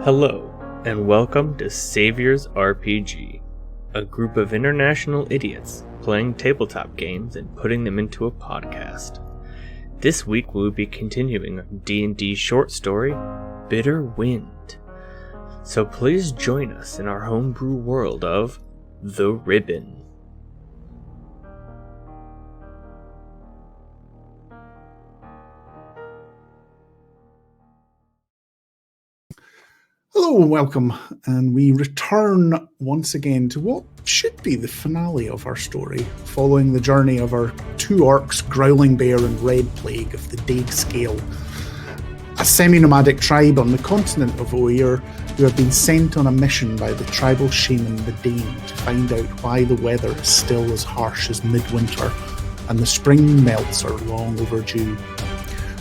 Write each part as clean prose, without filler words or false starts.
Hello, and welcome to Saviours RPG, a group of international idiots playing tabletop games and putting them into a podcast. This week we will be continuing our D&D short story, Bitter Wind. So please join us in our homebrew world of The Ribbon. Hello and welcome, and we return once again to what should be the finale of our story, following the journey of our two orcs, Growling Bear and Red Plague of the Dague Scale, a semi-nomadic tribe on the continent of Oir who have been sent on a mission by the tribal shaman the Dane to find out why the weather is still as harsh as midwinter and the spring melts are long overdue.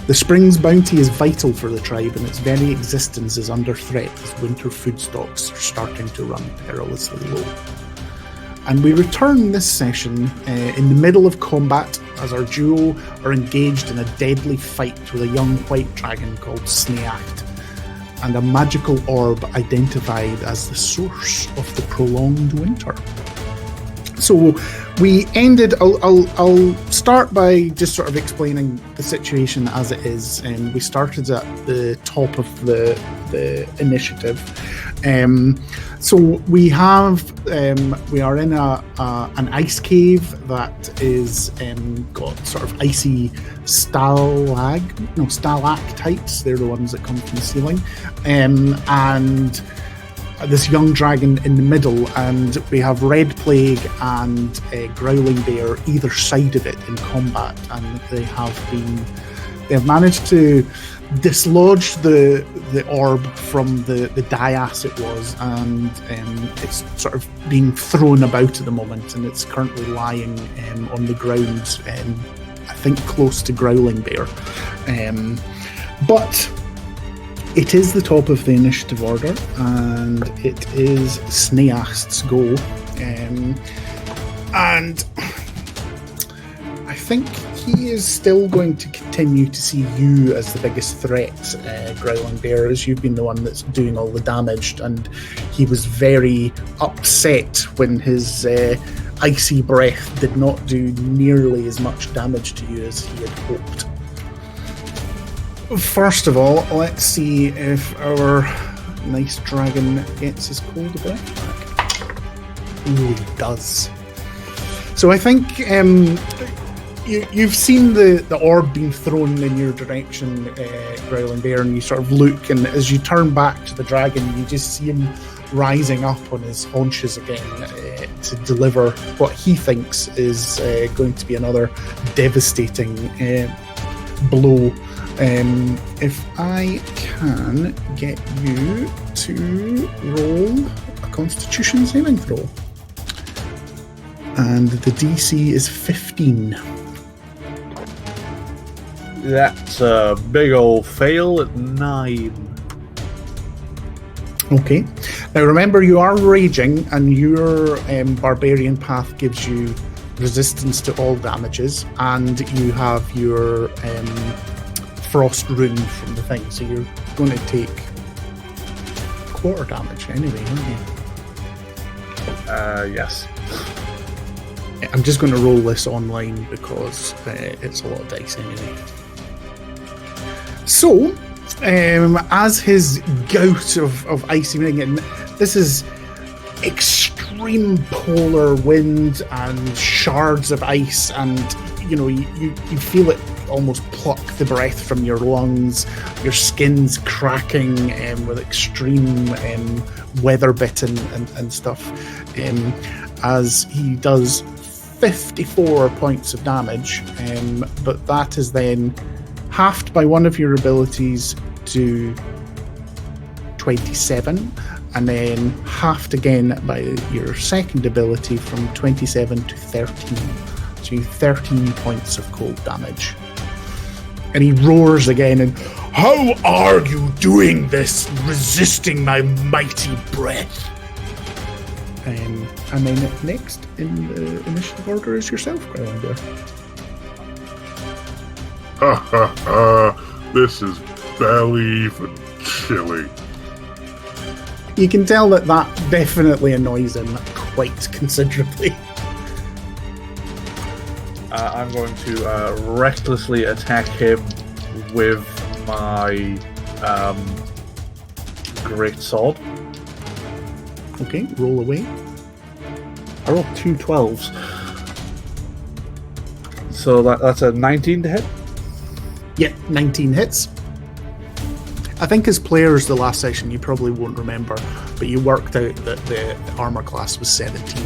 The spring's bounty is vital for the tribe, and its very existence is under threat as winter food stocks are starting to run perilously low. And we return this session in the middle of combat as our duo are engaged in a deadly fight with a young white dragon called Sneacht and a magical orb identified as the source of the prolonged winter. So we ended, I'll start by just sort of explaining the situation as it is. We started at the top of the initiative. So we are in an ice cave that is got sort of icy stalactites. They're the ones that come from the ceiling. And this young dragon in the middle, and we have Red Plague and Growling Bear either side of it in combat, and they have managed to dislodge the orb from the dais it was, and it's sort of being thrown about at the moment, and it's currently lying on the ground, I think close to Growling Bear. But it is the top of the initiative order, and it is Sneacht's go. And I think he is still going to continue to see you as the biggest threat, Growling Bear, as you've been the one that's doing all the damage, and he was very upset when his icy breath did not do nearly as much damage to you as he had hoped. First of all, let's see if our nice dragon gets his cold breath back. Ooh, he does. So I think you've seen the orb being thrown in your direction, Growling Bear, and you sort of look, and as you turn back to the dragon, you just see him rising up on his haunches again to deliver what he thinks is going to be another devastating blow. If I can get you to roll a Constitution saving throw. And the DC is 15. That's a big old fail at 9. Okay. Now remember, you are raging, and your barbarian path gives you resistance to all damages, and you have your frost rune from the thing, so you're going to take quarter damage anyway, aren't you? Yes. I'm just going to roll this online because it's a lot of dice anyway. So, as his gout of icy ring, and this is extreme polar wind and shards of ice, and you feel it almost pluck the breath from your lungs. Your skin's cracking with extreme weather bitten and stuff, as he does 54 points of damage, but that is then halved by one of your abilities to 27, and then halved again by your second ability from 27 to 13. So you 13 points of cold damage. And he roars again, and how are you doing this, resisting my mighty breath? And then next in the initiative order is yourself, Growling Bear. Ha ha ha, this is belly even chilly. You can tell that definitely annoys him quite considerably. I'm going to recklessly attack him with my great sword. Okay, roll away. I rolled 2 12s. So that's a 19 to hit? Yep, 19 hits. I think as players the last session you probably won't remember, but you worked out that the armor class was 17.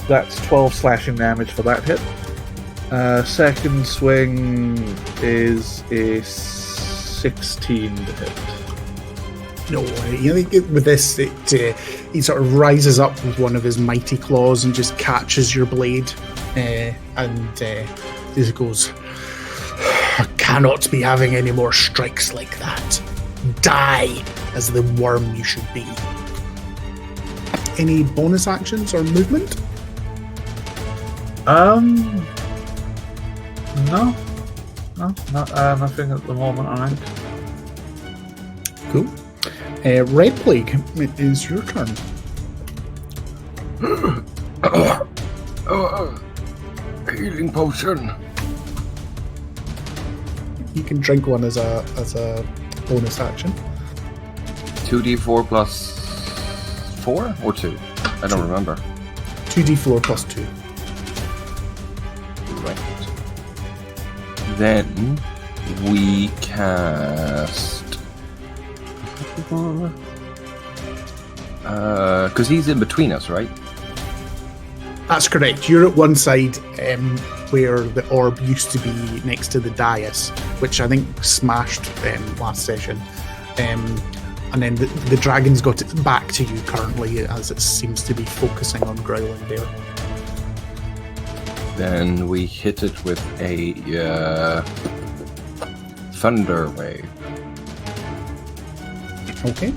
That's 12 slashing damage for that hit. Second swing is a 16 to hit. No way. You know, with this, he sort of rises up with one of his mighty claws and just catches your blade, and just goes, "I cannot be having any more strikes like that. Die as the worm you should be." Any bonus actions or movement? No, nothing at the moment. All right. Cool. Red Plague, it is your turn. Healing potion. You can drink one as a bonus action. 2d4 plus 4 or 2? I don't remember. 2d4 plus 2. Right. Then we cast. Because he's in between us, right? That's correct. You're at one side where the orb used to be next to the dais, which I think smashed last session. And then the dragon's got it back to you currently as it seems to be focusing on Growling Bear. Then we hit it with a thunder wave. Okay.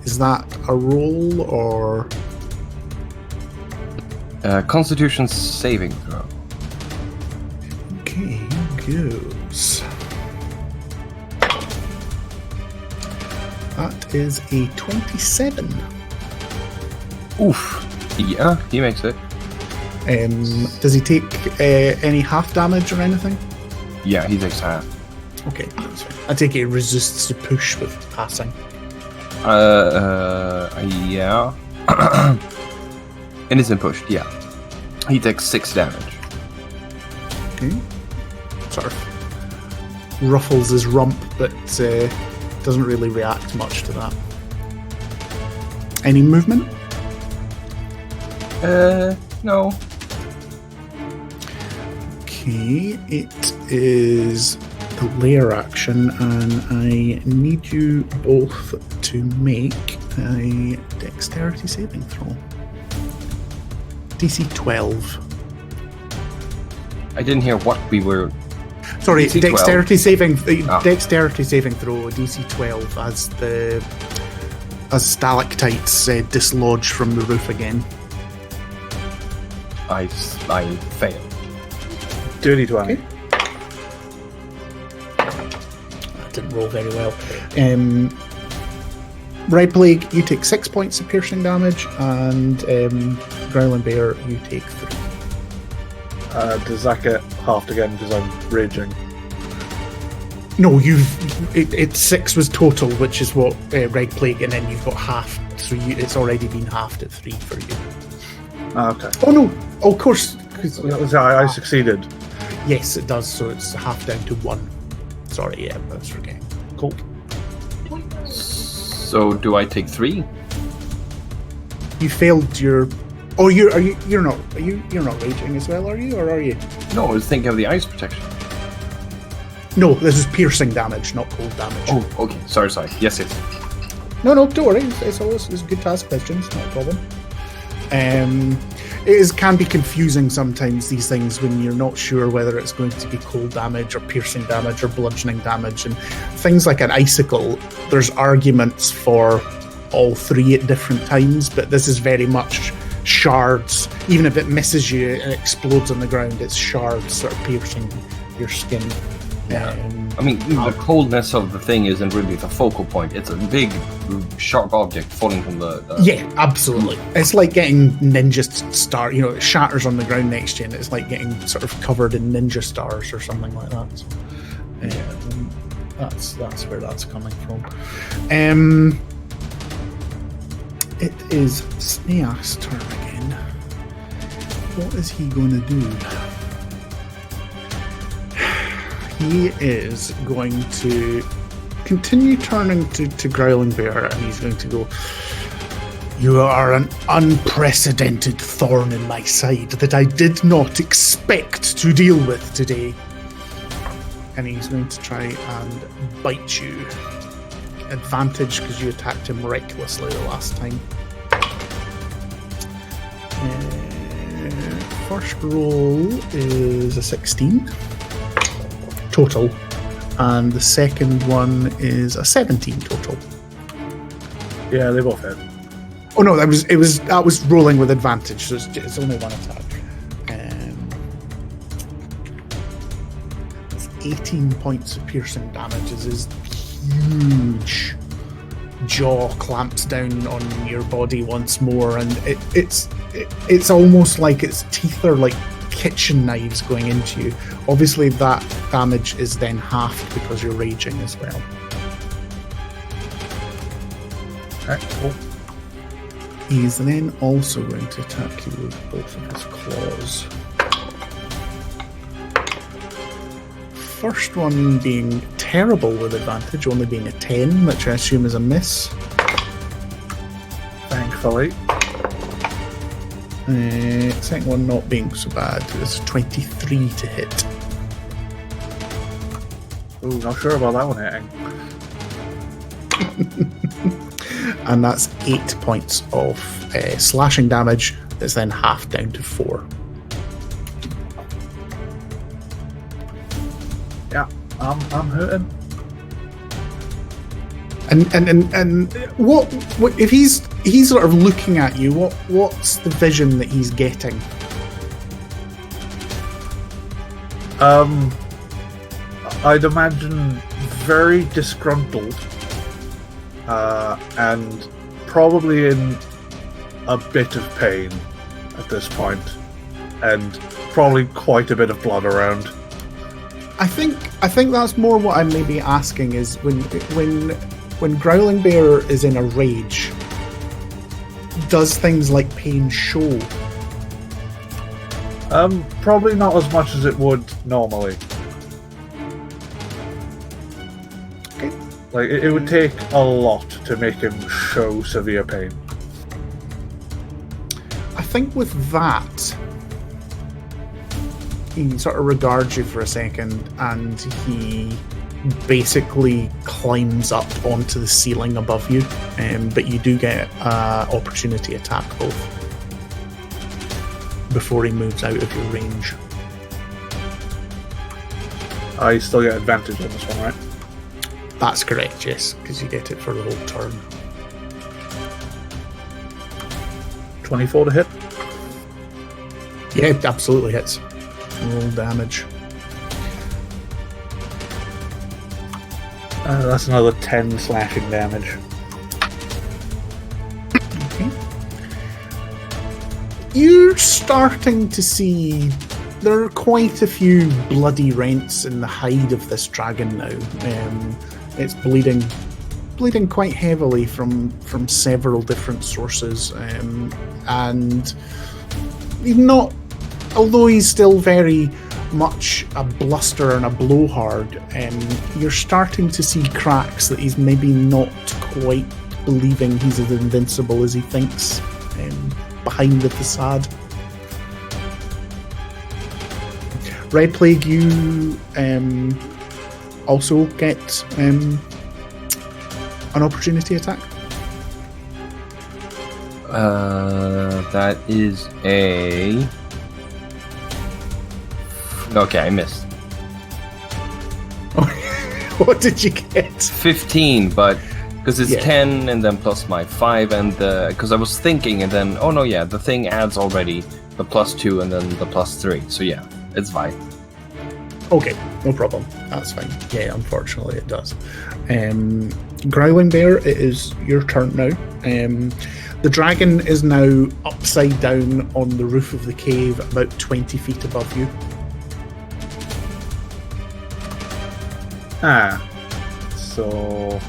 Is that a roll or... Constitution saving throw. Okay, goes. That is a 27. Oof. Yeah, he makes it. Does he take any half damage or anything? Yeah, he takes half. Okay, that's fine. I take it resists to push with passing. Yeah. And isn't pushed, yeah. He takes 6 damage. Okay. Sort of ruffles his rump, but doesn't really react much to that. Any movement? No. Okay, it is the lair action, and I need you both to make a dexterity saving throw. DC 12. I didn't hear what we were... Sorry, DC dexterity 12. saving dexterity saving throw, DC 12, as stalactites dislodge from the roof again. I failed. Dirty 20. Okay. That didn't roll very well. Red Plague, you take 6 points of piercing damage, and Growling Bear, you take 3. Does that get halved again because I'm raging? No, it's 6 was total, which is what Red Plague, and then you've got half, so it's already been halved at 3 for you. Okay. Oh no! Oh, of course. I succeeded. Yes, it does, so it's half down to 1. Sorry, yeah, I was forgetting. Cool. So do I take 3? You failed your... Oh, you're not raging as well, are you? Or are you? No, I was thinking of the ice protection. No, this is piercing damage, not cold damage. Oh, okay. Sorry. Yes. No, don't worry. It's good to ask questions, not a problem. It can be confusing sometimes, these things, when you're not sure whether it's going to be cold damage or piercing damage or bludgeoning damage. And things like an icicle, there's arguments for all 3 at different times, but this is very much shards. Even if it misses you and explodes on the ground, it's shards sort of piercing your skin. Yeah. I mean, the coldness of the thing isn't really the focal point. It's a big, sharp object falling from the... Yeah, absolutely. It's like getting ninja star. It shatters on the ground next to you, and it's like getting sort of covered in ninja stars or something like that. So, that's where that's coming from. It is Sneak's turn again. What is he going to do? He is going to continue turning to Growling Bear, and he's going to go, "You are an unprecedented thorn in my side that I did not expect to deal with today." And he's going to try and bite you. Advantage because you attacked him recklessly the last time. First roll is a 16 total, and the second one is a 17 total. Yeah, they both hit. Oh no, that was rolling with advantage, so it's only one attack. It's 18 points of piercing damage as his huge jaw clamps down on your body once more, and it's almost like its teeth are like kitchen knives going into you. Obviously that damage is then halved because you're raging as well. Okay, cool. He's then also going to attack you with both of his claws. First one being terrible with advantage, only being a 10, which I assume is a miss. Thankfully. Second one not being so bad. It's 23 to hit. Ooh, not sure about that one hitting. And that's 8 points of slashing damage that's then halved down to 4. Yeah, I'm hurting. And what if he's sort of looking at you? What's the vision that he's getting? I'd imagine very disgruntled, and probably in a bit of pain at this point, and probably quite a bit of blood around. I think that's more what I'm maybe asking is when Growling Bear is in a rage, does things like pain show? Probably not as much as it would normally. Okay. Like, it would take a lot to make him show severe pain. I think with that, he sort of regards you for a second, and he basically climbs up onto the ceiling above you, but you do get opportunity attack both before he moves out of your range. I still get advantage on this one, right? That's correct, yes, because you get it for the whole turn. 24 to hit. Yeah, it absolutely hits. Roll damage. That's another 10 slashing damage. Okay. You're starting to see there are quite a few bloody rents in the hide of this dragon now. It's bleeding quite heavily from several different sources, and not. Although he's still very much a bluster and a blowhard, you're starting to see cracks that he's maybe not quite believing he's as invincible as he thinks behind the facade. Red Plague, you also get an opportunity attack. That is a... Okay, I missed. What did you get? 15, but because it's 10 and then plus my 5, and because I was thinking, and then oh no, yeah, the thing adds already the +2 and then the +3. So yeah, it's fine. Okay, no problem. That's fine. Yeah, unfortunately it does. Growling Bear, it is your turn now. The dragon is now upside down on the roof of the cave, about 20 feet above you. So...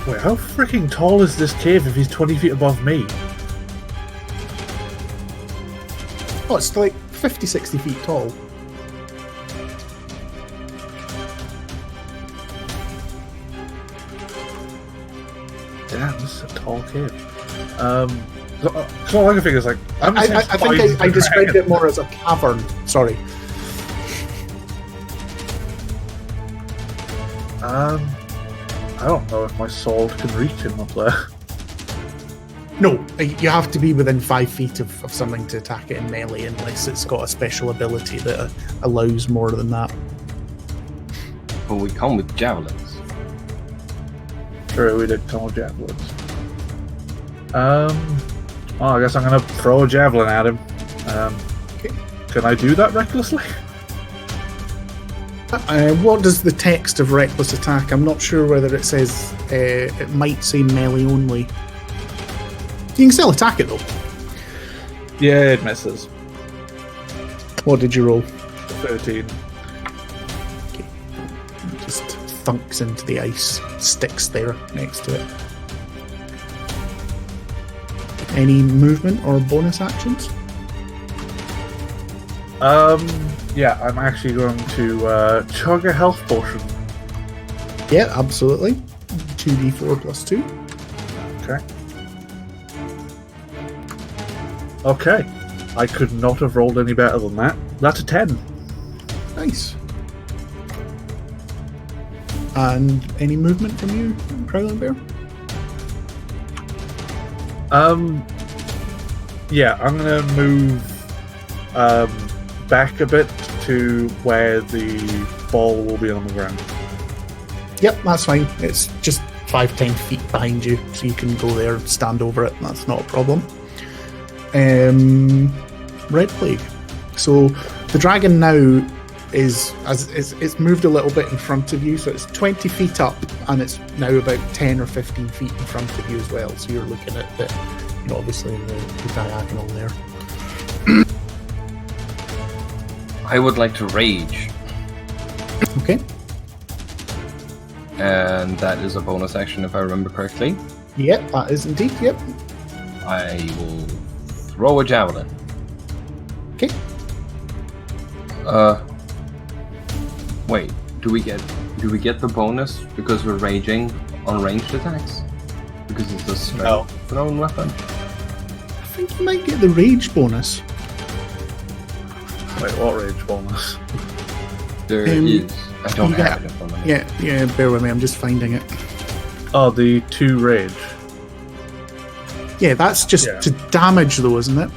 Wait, how freaking tall is this cave if he's 20 feet above me? Oh, it's like 50, 60 feet tall. Damn, this is a tall cave. So all I can figure is like... I think I described it more as a cavern. Sorry. I don't know if my sword can reach him up there. No, you have to be within 5 feet of something to attack it in melee, unless it's got a special ability that allows more than that. But we come with javelins. True, we did come with javelins. I guess I'm gonna throw a javelin at him. Okay. Can I do that recklessly? What does the text of Reckless Attack? I'm not sure whether it says... it might say melee only. You can still attack it though. Yeah, it misses. What did you roll? 13. Okay. It just thunks into the ice, sticks there next to it. Any movement or bonus actions? Yeah, I'm actually going to chug a health potion. Yeah, absolutely. 2d4 plus 2. Okay. Okay. I could not have rolled any better than that. That's a 10. Nice. And any movement from you, Growling Bear? Yeah, I'm gonna move back a bit to where the ball will be on the ground. Yep, that's fine. It's just 5-10 feet behind you, so you can go there and stand over it. That's not a problem. Red Plague. So the dragon now it's moved a little bit in front of you, so it's 20 feet up, and it's now about 10 or 15 feet in front of you as well. So you're looking at the, obviously the diagonal there. I would like to rage. Okay. And that is a bonus action if I remember correctly. Yep, that is indeed, yep. I will throw a javelin. Okay. Wait, do we get the bonus because we're raging on ranged attacks? Because it's a strength thrown weapon? I think you might get the rage bonus. Wait, what rage bonus? There is. I don't have it in front of me. Yeah, bear with me, I'm just finding it. Oh, the 2 rage. Yeah, that's just to damage though, isn't it?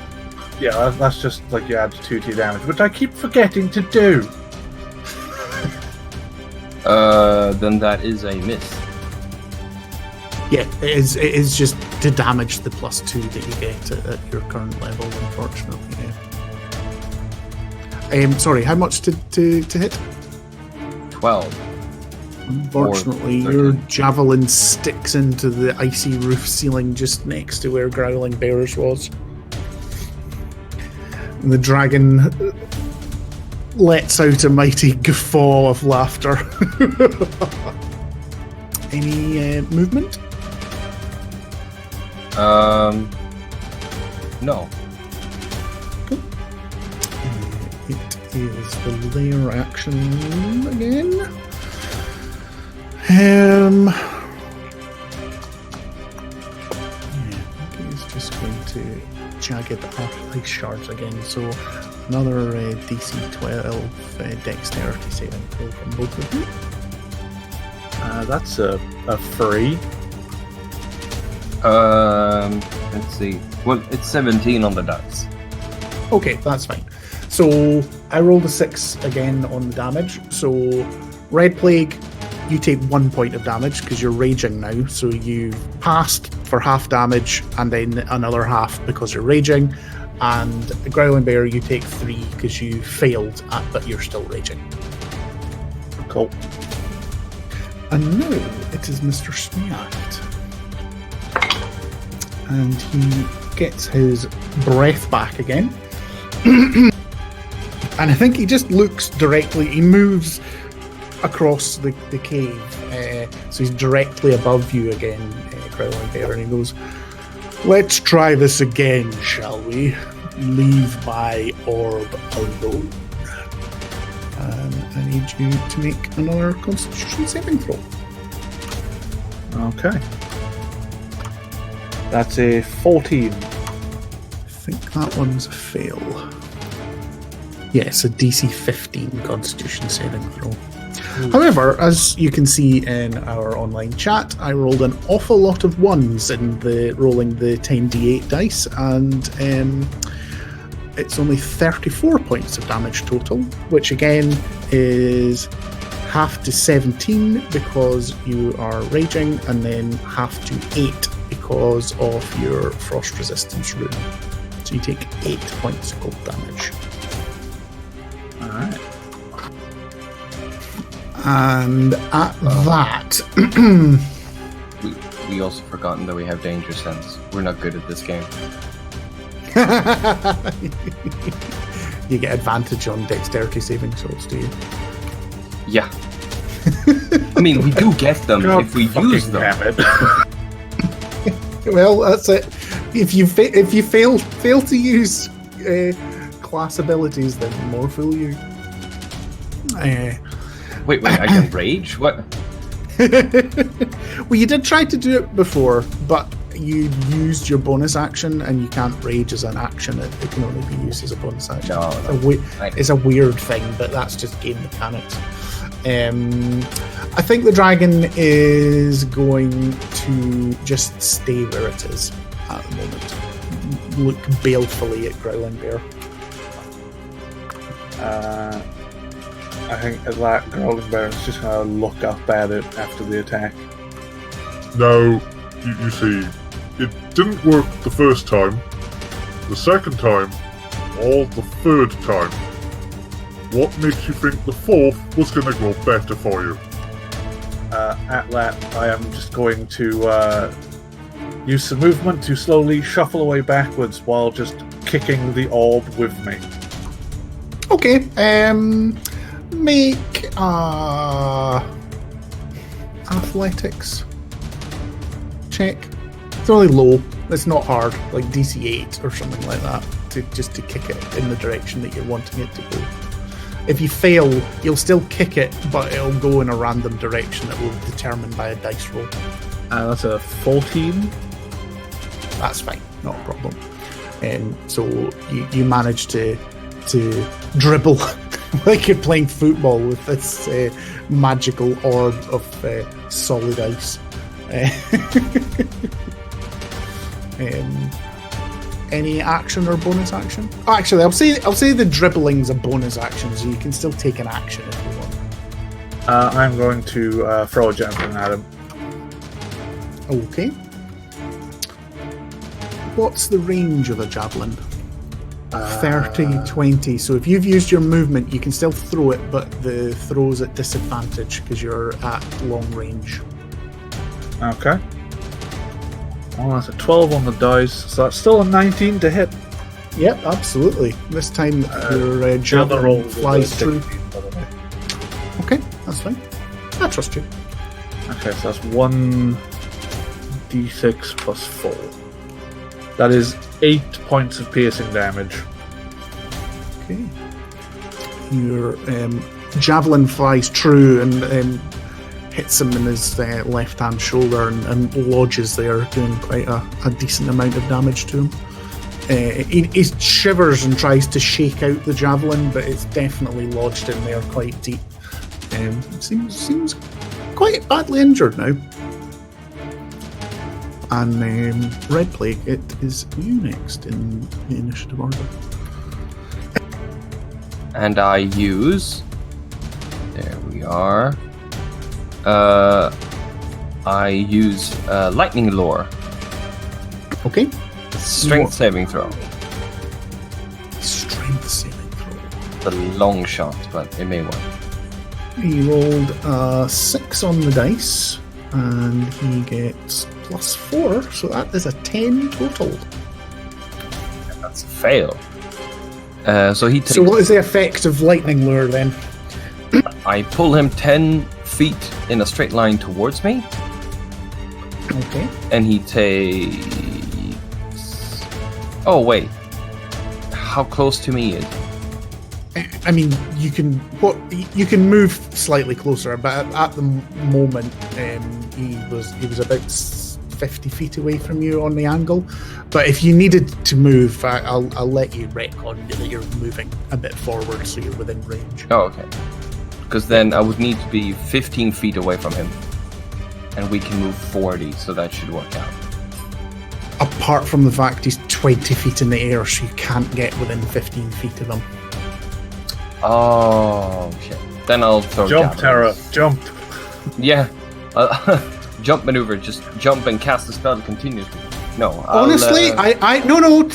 Yeah, that's just like you add 2t damage, which I keep forgetting to do. Then that is a miss. Yeah, it is just to damage the +2 that you get at your current level, unfortunately. Yeah. Sorry, how much to hit? 12. Unfortunately, your javelin sticks into the icy roof ceiling just next to where Growling Bear's was. And the dragon lets out a mighty guffaw of laughter. Any movement? No. It is the lair action again. He's just going to jagged ice shards again. So another DC 12 dexterity saving throw from both of you. That's a 3. Let's see. Well, it's 17 on the dice. Okay, that's fine. So I rolled a 6 again on the damage. So Red Plague, you take 1 point of damage because you're raging now. So you passed for half damage and then another half because you're raging. And the Growling Bear, you take 3 because you failed but you're still raging. Cool. And now it is Mr. Smacht. And he gets his breath back again. And I think he just looks directly, he moves across the cave. So he's directly above you again, Growling Bear, and he goes, "Let's try this again, shall we? Leave my orb alone." I need you to make another Constitution saving throw. Okay. That's a 14. I think that one's a fail. Yes, a DC 15 Constitution saving throw. However, as you can see in our online chat, I rolled an awful lot of 1s in rolling the 10d8 dice, and it's only 34 points of damage total, which again is half to 17 because you are raging, and then half to 8 because of your frost resistance rune. So you take 8 points of cold damage. Alright. And at that... we also forgotten that we have danger sense. We're not good at this game. You get advantage on dexterity saving throws, do you? Yeah. I mean, we do get them if we use them. Well, that's it. If you fail to use class abilities, then more fool you. Wait, I can rage? What? Well, you did try to do it before, but you used your bonus action, and you can't rage as an action. It can only be used as a bonus action. No, it's a weird thing, but that's just game mechanics. I think the dragon is going to just stay where it is at the moment. Look balefully at Growling Bear. I think that Growling Bear is just going to look up at it after the attack. No, you see, it didn't work the first time, the second time, or the third time. What makes you think the fourth was going to go better for you? At that, I am just going to use some movement to slowly shuffle away backwards while just kicking the orb with me. Okay, make athletics check. It's only low. It's not hard, like DC 8 or something like that, to kick it in the direction that you're wanting it to go. If you fail, you'll still kick it, but it'll go in a random direction that will be determined by a dice roll. That's a 14. That's fine, not a problem. So you manage to dribble like you're playing football with this magical orb of solid ice. Any action or bonus action? Oh, actually, I'll say the dribbling's a bonus action, so you can still take an action if you want. I'm going to throw a javelin at him. Okay. What's the range of a javelin? 30, 20. So if you've used your movement, you can still throw it, but the throw's at disadvantage because you're at long range. Okay. Oh, that's a 12 on the dice, so that's still a 19 to hit. Yep, absolutely. This time your javelin flies through. Okay, that's fine. I trust you. Okay, so that's 1d6 plus 4. That is 8 points of piercing damage. Okay. Your javelin flies true and hits him in his left-hand shoulder and lodges there, doing quite a decent amount of damage to him. He shivers and tries to shake out the javelin, but it's definitely lodged in there quite deep. Seems quite badly injured now. And Red Plague, it is you next in the initiative order. And I use... There we are. I use Lightning Lure. Okay. Strength saving throw. just a long shot, but it may work. He rolled a 6 on the dice, and he gets +4, so that is a 10 total. That's a fail. So he takes... So what is the effect of lightning lure then? I pull him 10 feet in a straight line towards me. Okay. And he takes... Oh, wait. How close to me is he? I mean, you can move slightly closer, but at the moment, he was about 50 feet away from you on the angle. But if you needed to move, I'll let you retcon that you're moving a bit forward, so you're within range. Oh, okay. Because then I would need to be 15 feet away from him, and we can move 40, so that should work out. Apart from the fact he's 20 feet in the air, so you can't get within 15 feet of him. Oh, shit. Then I'll throw Jump, Tara, javelins. jump. Yeah. Jump maneuver. Just jump and cast the spell continuously. No. Honestly, no.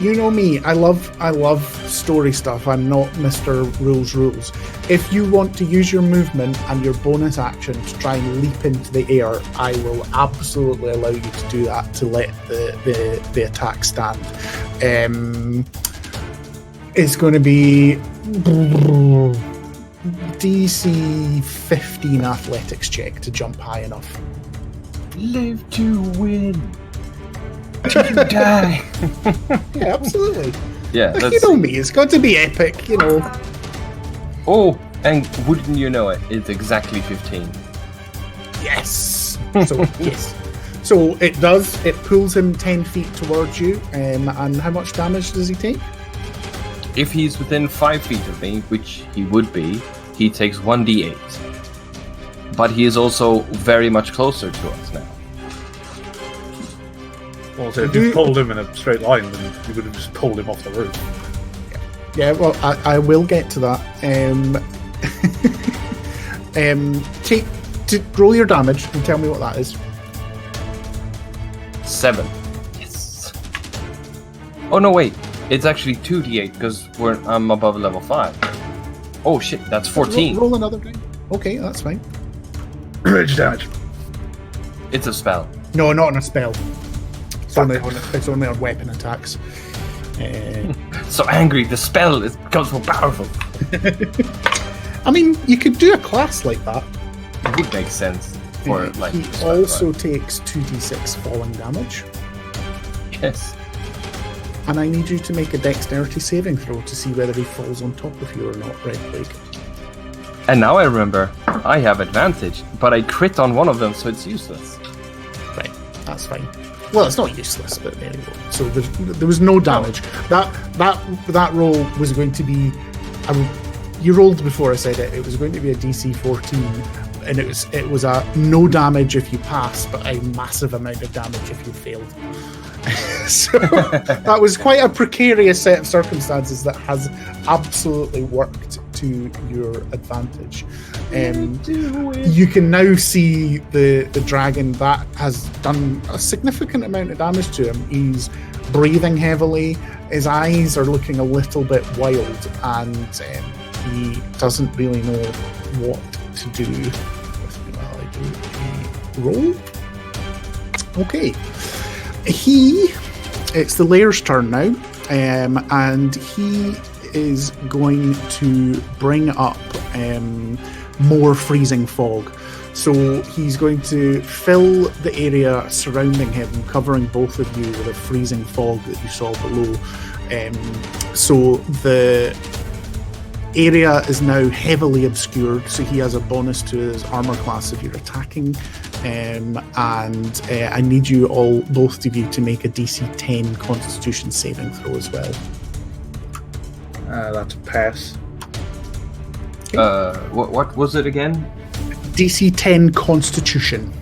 You know me. I love story stuff. I'm not Mr. Rules. If you want to use your movement and your bonus action to try and leap into the air, I will absolutely allow you to do that to let the attack stand. It's going to be DC 15 athletics check to jump high enough. Live to win. Till you die. Yeah, absolutely. Yeah, You know me, it's got to be epic, you know. Oh, and wouldn't you know it, it's exactly 15. Yes. So, yes. So it pulls him 10 feet towards you, and how much damage does he take? If he's within 5 feet of me, which he would be, he takes 1d8. But he is also very much closer to us now. Well, so if you pulled him in a straight line, then you would have just pulled him off the roof. Yeah, well, I will get to that. Roll your damage and tell me what that is. 7. Yes. Oh no, wait. It's actually 2d8 because I'm above level 5. Oh shit, that's 14. Roll another die. Okay, that's fine. Rage damage. It's a spell. No, not on a spell. It's only on weapon attacks. So angry, the spell becomes more powerful. I mean, you could do a class like that. It would make sense for like. He also takes 2d6 falling damage. Yes. And I need you to make a dexterity saving throw to see whether he falls on top of you or not, Red Plague. And now I remember, I have advantage, but I crit on one of them, so it's useless. Right, that's fine. Well, it's not useless, but there you go. So there was no damage. That roll was going to be. You rolled before I said it. It was going to be a DC 14, and it was a no damage if you pass, but a massive amount of damage if you failed. So that was quite a precarious set of circumstances that has absolutely worked to your advantage. You can now see the dragon that has done a significant amount of damage to him. He's breathing heavily, his eyes are looking a little bit wild, and he doesn't really know what to do. While I do a roll. Okay. It's the Lair's turn now, and he is going to bring up more freezing fog. So he's going to fill the area surrounding him, covering both of you with a freezing fog that you saw below. So the area is now heavily obscured, so he has a bonus to his armor class if you're attacking. And I need you both of you to make a DC 10 Constitution saving throw as well. That's a pass. What was it again? DC 10 Constitution.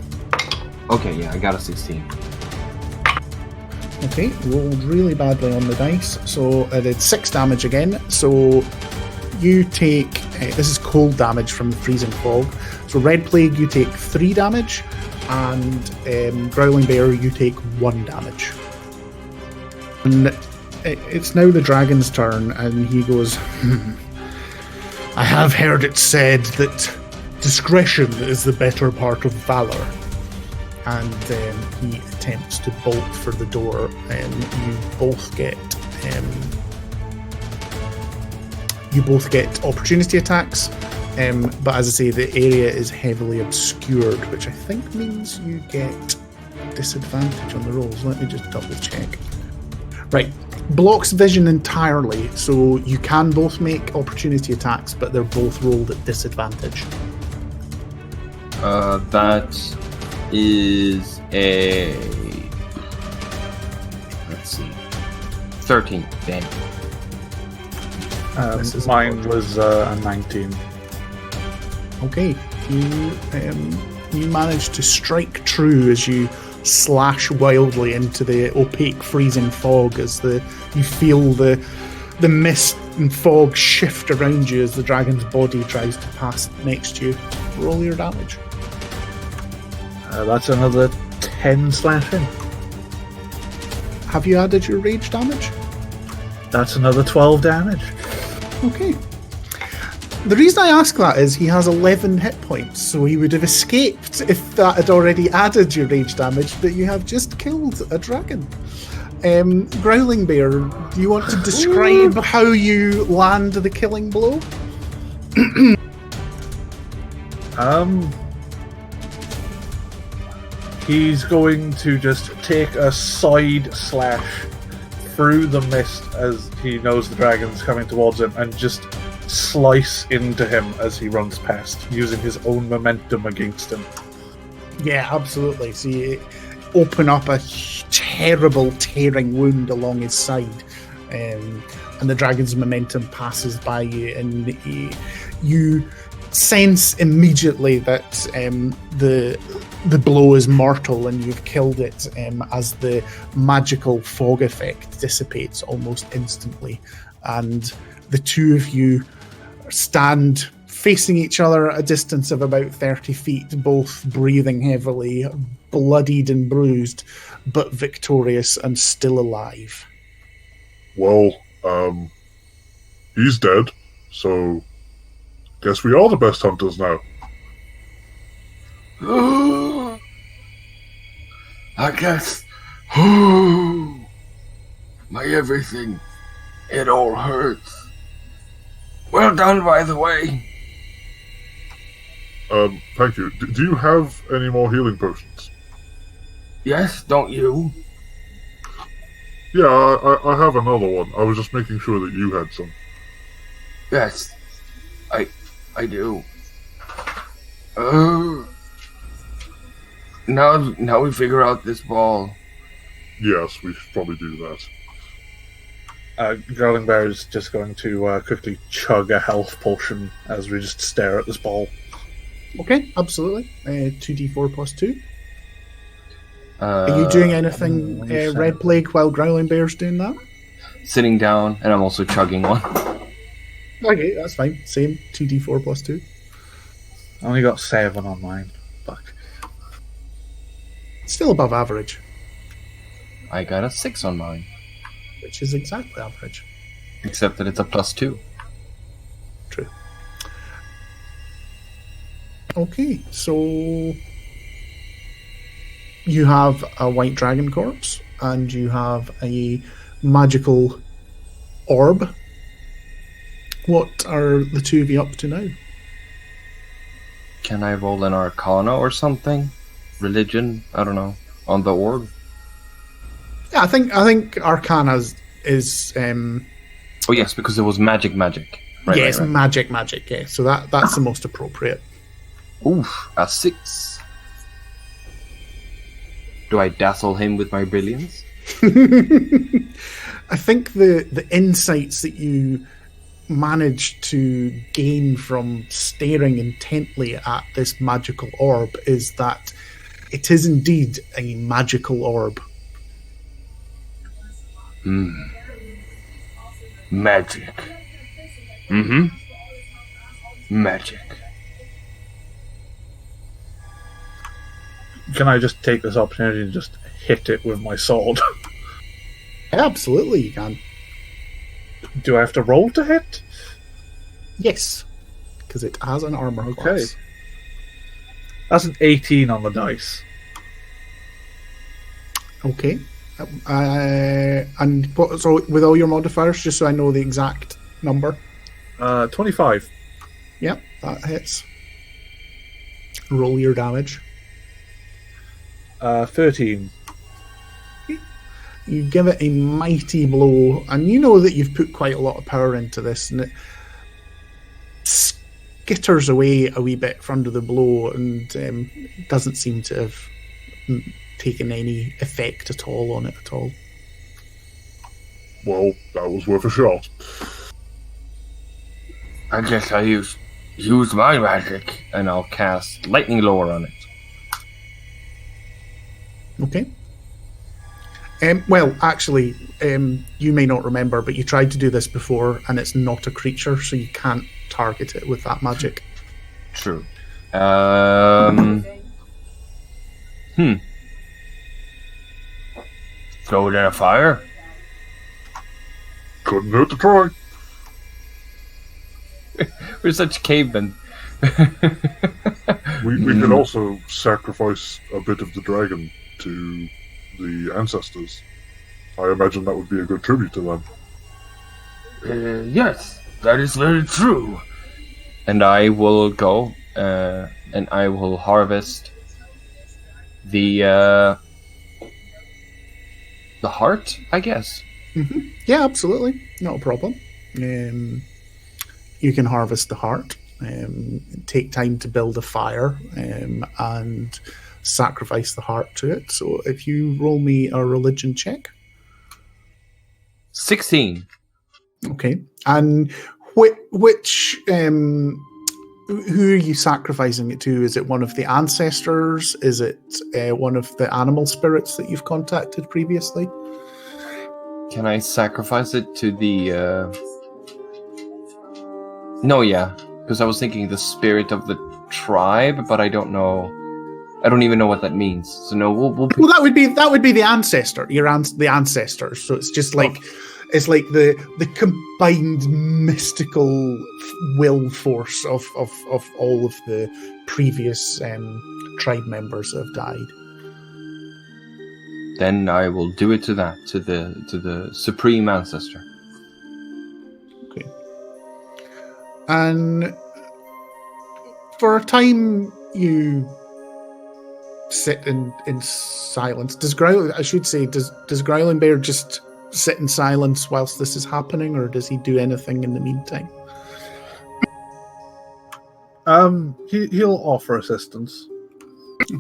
Okay, yeah, I got a 16. Okay, rolled really badly on the dice, so I did 6 damage again. So you take, this is cold damage from the freezing fog. So Red Plague, you take 3 damage, and Growling Bear, you take 1 damage. And It's now the dragon's turn, and he goes, I have heard it said that discretion is the better part of valor. And he attempts to bolt for the door, and you both get opportunity attacks. But as I say, the area is heavily obscured, which I think means you get disadvantage on the rolls. Let me just double check. Right, blocks vision entirely, so you can both make opportunity attacks, but they're both rolled at disadvantage. That is a... let's see... 13, damn. Mine was a 19. Okay, you manage to strike true as you slash wildly into the opaque freezing fog as you feel the mist and fog shift around you as the dragon's body tries to pass next to you. Roll your damage. That's another 10 slashing. Have you added your rage damage? That's another 12 damage. Okay. The reason I ask that is he has 11 hit points, so he would have escaped if that had already added your rage damage, but you have just killed a dragon. Growling Bear, do you want to describe how you land the killing blow? He's going to just take a side slash through the mist as he knows the dragon's coming towards him and just slice into him as he runs past, using his own momentum against him. Yeah, absolutely. So you open up a terrible tearing wound along his side, and the dragon's momentum passes by you, and you sense immediately that the blow is mortal and you've killed it, as the magical fog effect dissipates almost instantly, and the two of you stand facing each other at a distance of about 30 feet, both breathing heavily, bloodied and bruised, but victorious and still alive. Well, he's dead, so guess we are the best hunters now. I guess. My everything. It all hurts. Well done, by the way. Thank you. Do you have any more healing potions? Yes, don't you? Yeah, I have another one. I was just making sure that you had some. Yes, I do. Now we figure out this ball. Yes, we should probably do that. Growling Bear is just going to quickly chug a health potion as we just stare at this ball. Okay, absolutely. 2d4 plus 2. Are you doing anything Red Plague while Growling Bear's doing that? Sitting down, and I'm also chugging one. Okay, that's fine. Same, 2d4 plus 2. I only got 7 on mine. Fuck. Still above average. I got a 6 on mine. Which is exactly average. Except that it's a +2. True. Okay, so you have a white dragon corpse, and you have a magical orb. What are the two of you up to now? Can I roll an Arcana or something? Religion? I don't know. On the orb? Yeah, I think Arcana is oh yes, because it was magic. Right, yes, right. magic, yeah. So that's the most appropriate. Oof, a 6. Do I dazzle him with my brilliance? I think the insights that you managed to gain from staring intently at this magical orb is that it is indeed a magical orb. Magic. Magic. Can I just take this opportunity to just hit it with my sword? Absolutely, you can. Do I have to roll to hit? Yes, because it has an armor Okay. class. That's an 18 on the dice. Okay. And what, so with all your modifiers, just so I know the exact number. 25. Yep, that hits. Roll your damage. 13. You give it a mighty blow, and you know that you've put quite a lot of power into this, and it skitters away a wee bit from under the blow, and doesn't seem to have taken any effect at all on it at all. Well, that was worth a shot. I guess I use my magic, and I'll cast lightning lore on it. Okay. Well, actually, you may not remember, but you tried to do this before, and it's not a creature, so you can't target it with that magic. True. Throw it in a fire? Couldn't hurt to try. We're such cavemen. We can also sacrifice a bit of the dragon to the ancestors. I imagine that would be a good tribute to them. Yes, that is very true. And I will go, and I will harvest the heart, I guess. Mm-hmm. Yeah, absolutely. Not a problem. You can harvest the heart, take time to build a fire, and sacrifice the heart to it. So if you roll me a religion check. 16. Okay. And which who are you sacrificing it to? Is it one of the ancestors? Is it one of the animal spirits that you've contacted previously? Can I sacrifice it to the... No, yeah. Because I was thinking the spirit of the tribe, but I don't know... I don't even know what that means. So no, we'll Well, that would be the ancestor. The ancestors. So it's just like it's like the combined mystical will force of all of the previous tribe members that have died. Then I will do it to the supreme ancestor. Okay. And for a time you sit in silence. Does Growling Bear just sit in silence whilst this is happening, or does he do anything in the meantime? He'll offer assistance. Okay.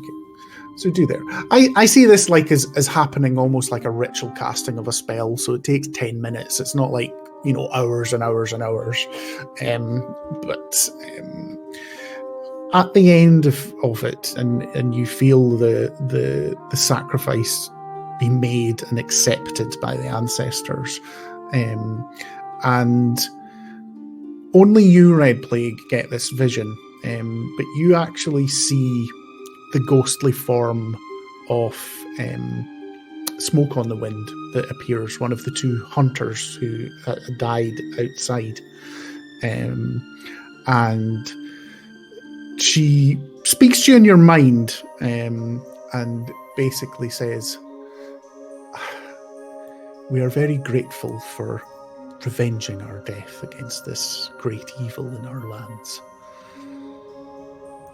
So do there. I see this like as happening almost like a ritual casting of a spell, so it takes 10 minutes. It's not like, hours and hours and hours. But at the end of it, and you feel the sacrifice be made and accepted by the ancestors, and only you, Red Plague, get this vision, but you actually see the ghostly form of Smoke on the Wind that appears, one of the two hunters who died outside, and she speaks to you in your mind, and basically says, "We are very grateful for revenging our death against this great evil in our lands.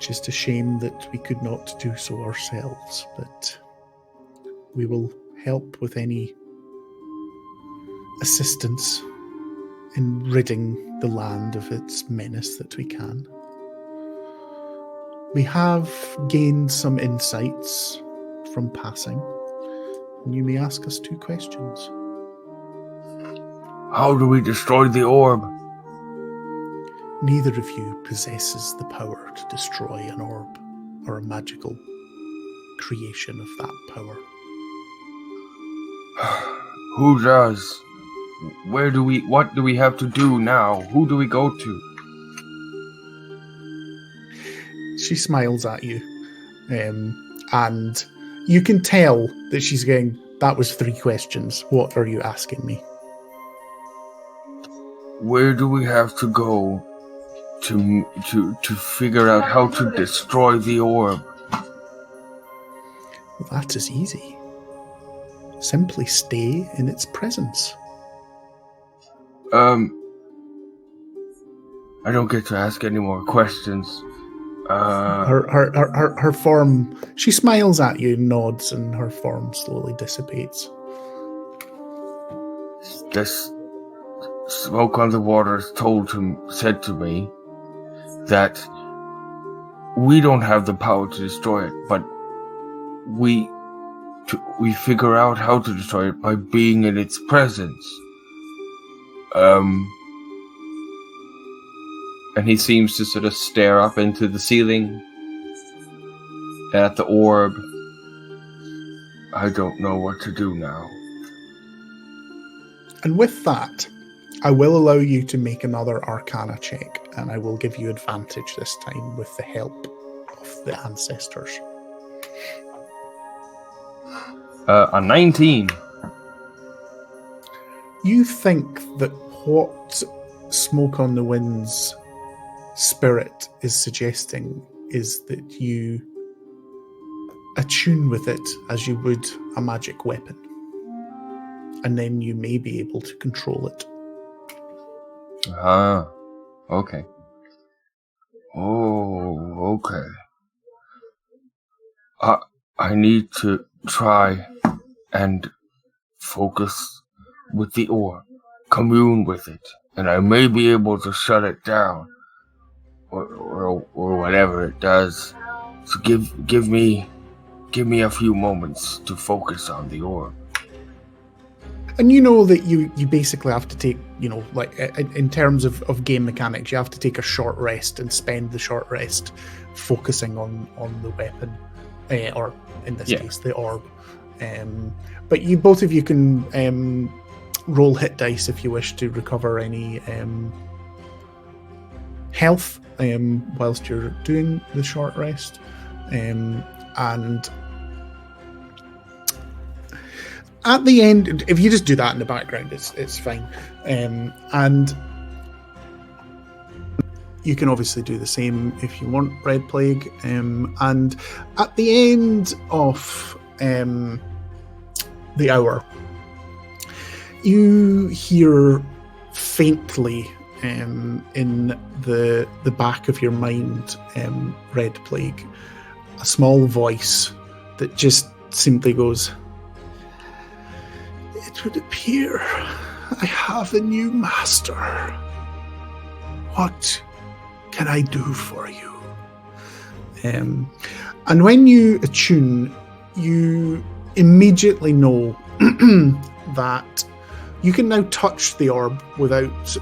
Just a shame that we could not do so ourselves, but we will help with any assistance in ridding the land of its menace that we can. We have gained some insights from passing, and you may ask us 2 questions. How do we destroy the orb? Neither of you possesses the power to destroy an orb or a magical creation of that power. Who does? What do we have to do now? Who do we go to? She smiles at you, and you can tell that she's going, that was 3 questions. What are you asking me? where do we have to go to figure out how to destroy the orb? That is easy. Simply stay in its presence. I don't get to ask any more questions. Her form, she smiles at you, nods, and her form slowly dissipates. This smoke on the water said to me that we don't have the power to destroy it, but we figure out how to destroy it by being in its presence. And he seems to sort of stare up into the ceiling at the orb. I don't know what to do now. And with that, I will allow you to make another Arcana check, and I will give you advantage this time with the help of the ancestors. A 19. You think that what Smoke on the Wind's spirit is suggesting is that you attune with it as you would a magic weapon, and then you may be able to control it. Ah, okay. Oh, okay. I need to try and focus with the orb, commune with it, and I may be able to shut it down, or whatever it does. So give me a few moments to focus on the orb. And you know that you basically have to take, like in terms of game mechanics, you have to take a short rest and spend the short rest focusing on the weapon, or in this case, the orb. But both of you can roll hit dice if you wish to recover any health whilst you're doing the short rest. And at the end, if you just do that in the background, it's fine. And you can obviously do the same if you want, Red Plague. And at the end of the hour, you hear faintly in the back of your mind, Red Plague, a small voice that just simply goes, "It would appear I have a new master. What can I do for you?" And when you attune, you immediately know that you can now touch the orb without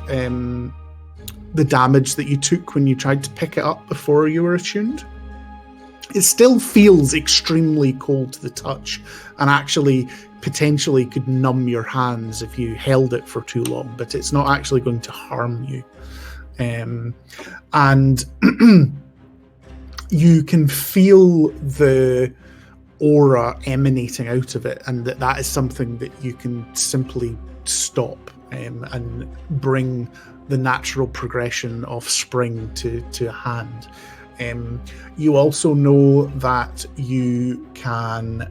the damage that you took when you tried to pick it up before you were attuned. It still feels extremely cold to the touch, and actually potentially could numb your hands if you held it for too long, but it's not actually going to harm you. And you can feel the aura emanating out of it, and that is something that you can simply stop and bring the natural progression of spring to a hand. You also know that you can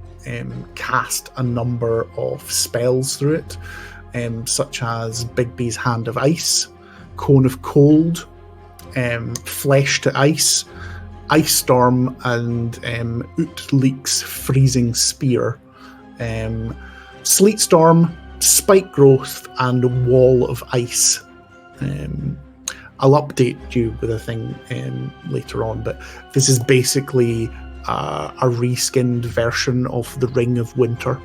cast a number of spells through it, such as Bigby's Hand of Ice, Cone of Cold, Flesh to Ice, Ice Storm, and Utleek's Freezing Spear, Sleet Storm, Spike Growth, and Wall of Ice. I'll update you with a thing later on, but this is basically a reskinned version of the Ring of Winter.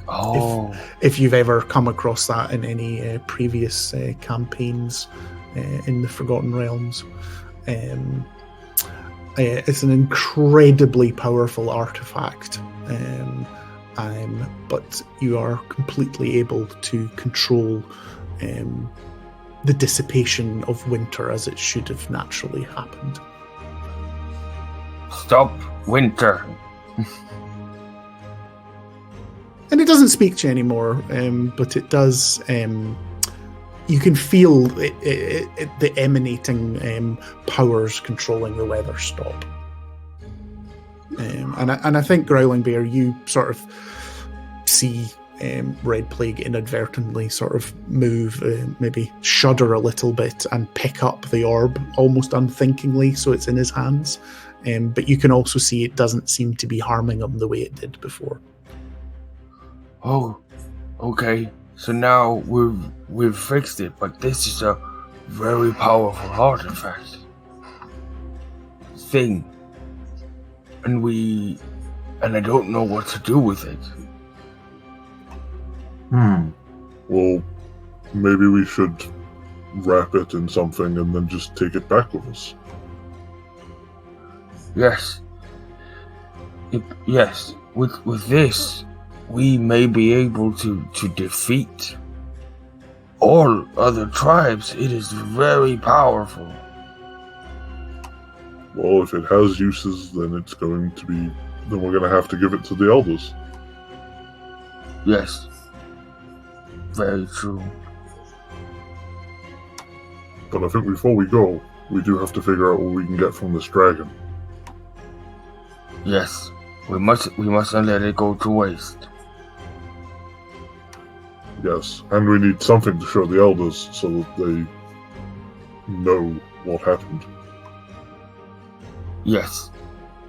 Oh. If you've ever come across that in any previous campaigns in the Forgotten Realms. It's an incredibly powerful artifact, but you are completely able to control the dissipation of winter as it should have naturally happened. Stop winter. And it doesn't speak to you anymore, but it does you can feel the emanating powers controlling the weather stop. And I think, Growling Bear, you sort of see Red Plague inadvertently sort of move, maybe shudder a little bit and pick up the orb almost unthinkingly, so it's in his hands. But you can also see it doesn't seem to be harming him the way it did before. Oh, okay. So now we've fixed it, but this is a very powerful artifact thing. And I don't know what to do with it. Well, maybe we should wrap it in something and then just take it back with us. Yes. Yes. With this, we may be able to defeat all other tribes. It is very powerful. Well, if it has uses, then we're going to have to give it to the elders. Yes. Very true. But I think before we go, we do have to figure out what we can get from this dragon. Yes. We mustn't let it go to waste. Yes, and we need something to show the elders so that they know what happened. Yes.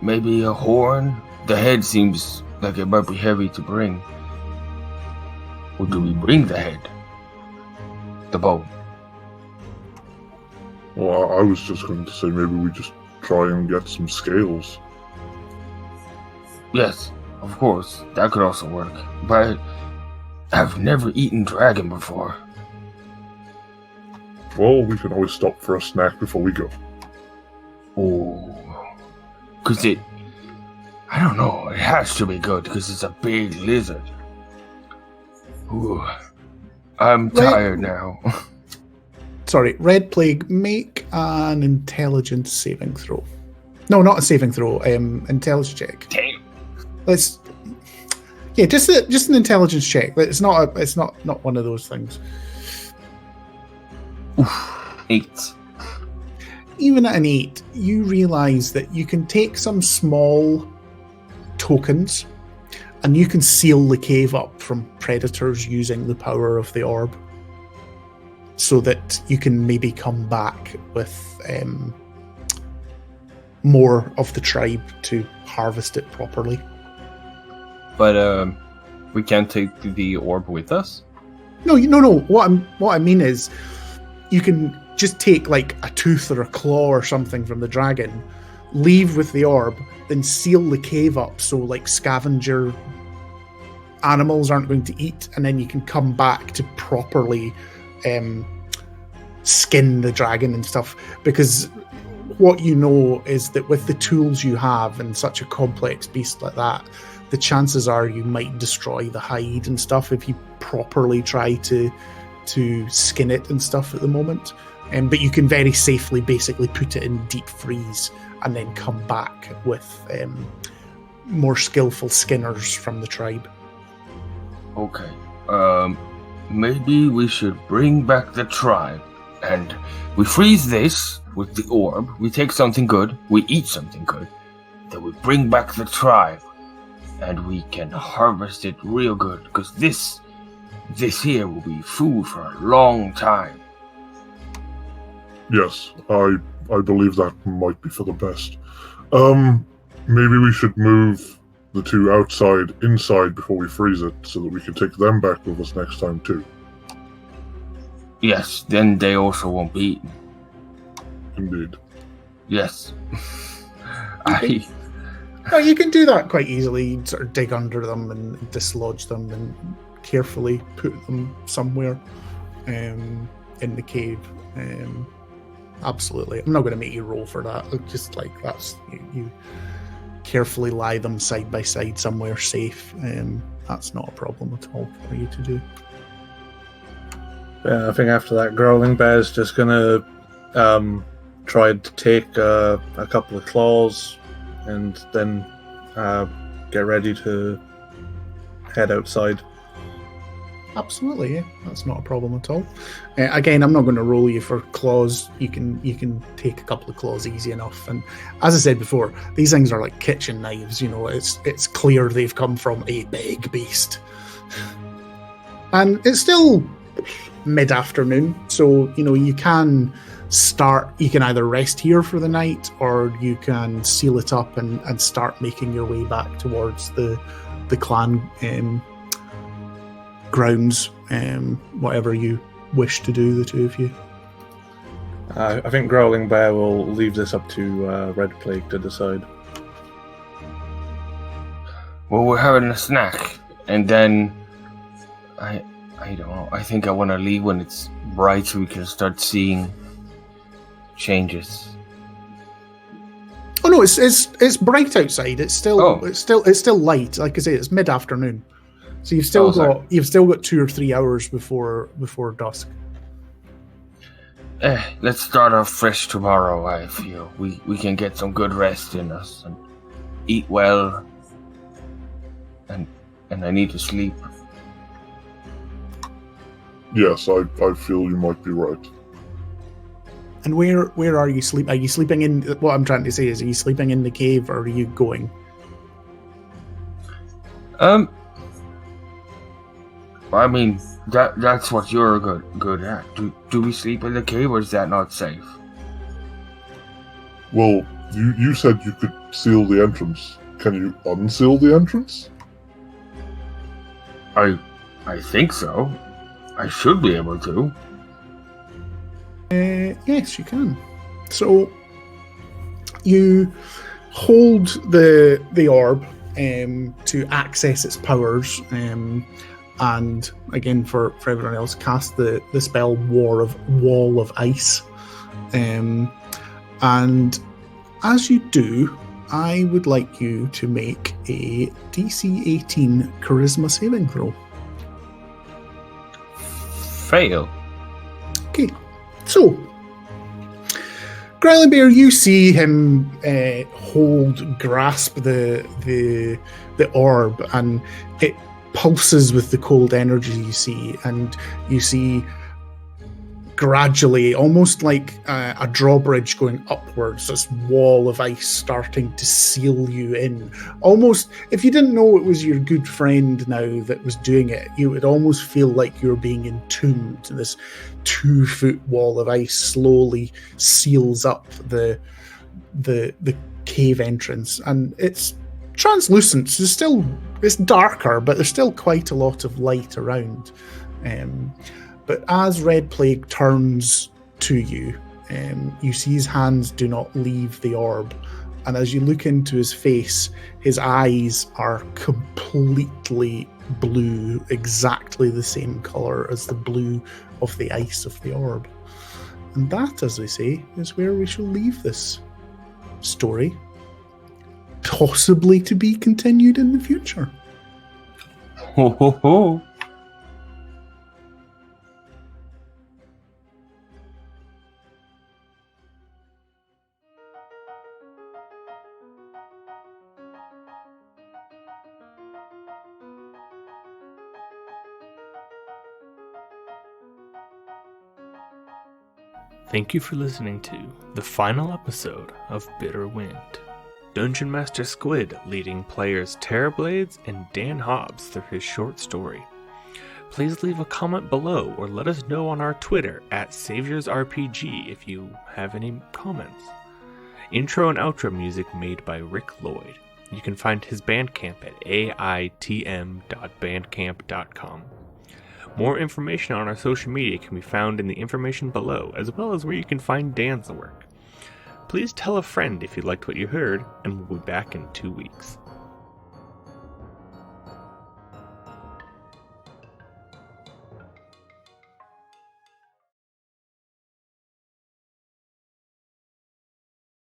Maybe a horn? The head seems like it might be heavy to bring. Or do we bring the head? The bone? Well, I was just going to say maybe we just try and get some scales. Yes, of course. That could also work. But I've never eaten dragon before. Well, we can always stop for a snack before we go. Oh. Because I don't know, it has to be good because it's a big lizard. Ooh. I'm tired now. Sorry, Red Plague, make an intelligence saving throw. No, not a saving throw, intelligence check. Damn. Just an intelligence check. It's not one of those things. Oof. 8. Even at an 8, you realise that you can take some small tokens and you can seal the cave up from predators using the power of the orb so that you can maybe come back with more of the tribe to harvest it properly. But we can't take the orb with us? No. What I mean is you can just take like a tooth or a claw or something from the dragon, leave with the orb, then seal the cave up so like scavenger animals aren't going to eat, and then you can come back to properly skin the dragon and stuff. Because what you know is that with the tools you have in such a complex beast like that, the chances are you might destroy the hide and stuff if you properly try to skin it and stuff at the moment. But you can very safely basically put it in deep freeze and then come back with more skillful skinners from the tribe. Okay. Maybe we should bring back the tribe. And we freeze this with the orb. We take something good. We eat something good. Then we bring back the tribe. And we can harvest it real good. Because this here will be food for a long time. Yes, I believe that might be for the best. Maybe we should move the two inside before we freeze it, so that we can take them back with us next time too. Yes, then they also won't be eaten. Indeed. Yes. You can do that quite easily. You sort of dig under them and dislodge them and carefully put them somewhere in the cave. Absolutely. I'm not going to make you roll for that. Just like that's you carefully lie them side by side somewhere safe. That's not a problem at all for you to do. Yeah, I think after that, Growling Bear's just gonna try to take a couple of claws and then get ready to head outside. absolutely. Yeah, that's not a problem at all. Again, I'm not going to roll you for claws. You can take a couple of claws easy enough. And as I said before, these things are like kitchen knives. It's clear they've come from a big beast. And it's still mid-afternoon, so you can start. You can either rest here for the night, or you can seal it up and start making your way back towards the clan grounds. Whatever you wish to do, the two of you. I think Growling Bear will leave this up to Red Plague to decide. Well, we're having a snack, and then I don't know. I think I want to leave when it's bright so we can start seeing changes. Oh no, it's bright outside. It's still light. Like I say, it's mid-afternoon, so you've still got 2 or 3 hours before dusk. Let's start off fresh tomorrow. I feel we can get some good rest in us and eat well, and I need to sleep. Yes, I feel you might be right. And where are you sleeping? Are you sleeping in? What I'm trying to say is, are you sleeping in the cave, or are you going? I mean, that's what you're good at. Do we sleep in the cave, or is that not safe? Well, you said you could seal the entrance. Can you unseal the entrance? I think so. I should be able to. Yes, you can. So you hold the orb to access its powers, and again for everyone else, cast the spell Wall of Ice. And as you do, I would like you to make a DC 18 Charisma saving throw. Fail. Okay, so Growling Bear, you see him grasp the orb, and it pulses with the cold energy you see, and you see gradually, almost like a drawbridge going upwards, this wall of ice starting to seal you in. Almost, if you didn't know it was your good friend now that was doing it, you would almost feel like you're being entombed. This 2-foot wall of ice slowly seals up the cave entrance, and it's translucent. So it's darker, but there's still quite a lot of light around. But as Red Plague turns to you, you see his hands do not leave the orb. And as you look into his face, his eyes are completely blue, exactly the same colour as the blue of the ice of the orb. And that, as they say, is where we shall leave this story, possibly to be continued in the future. Ho ho ho. Thank you for listening to the final episode of Bitter Wind. Dungeon Master Squid leading players Terrorblades and Dan Hobbs through his short story. Please leave a comment below or let us know on our Twitter at Saviours RPG if you have any comments. Intro and outro music made by Rick Lloyd. You can find his Bandcamp at aitm.bandcamp.com. More information on our social media can be found in the information below, as well as where you can find Dan's work. Please tell a friend if you liked what you heard, and we'll be back in 2 weeks.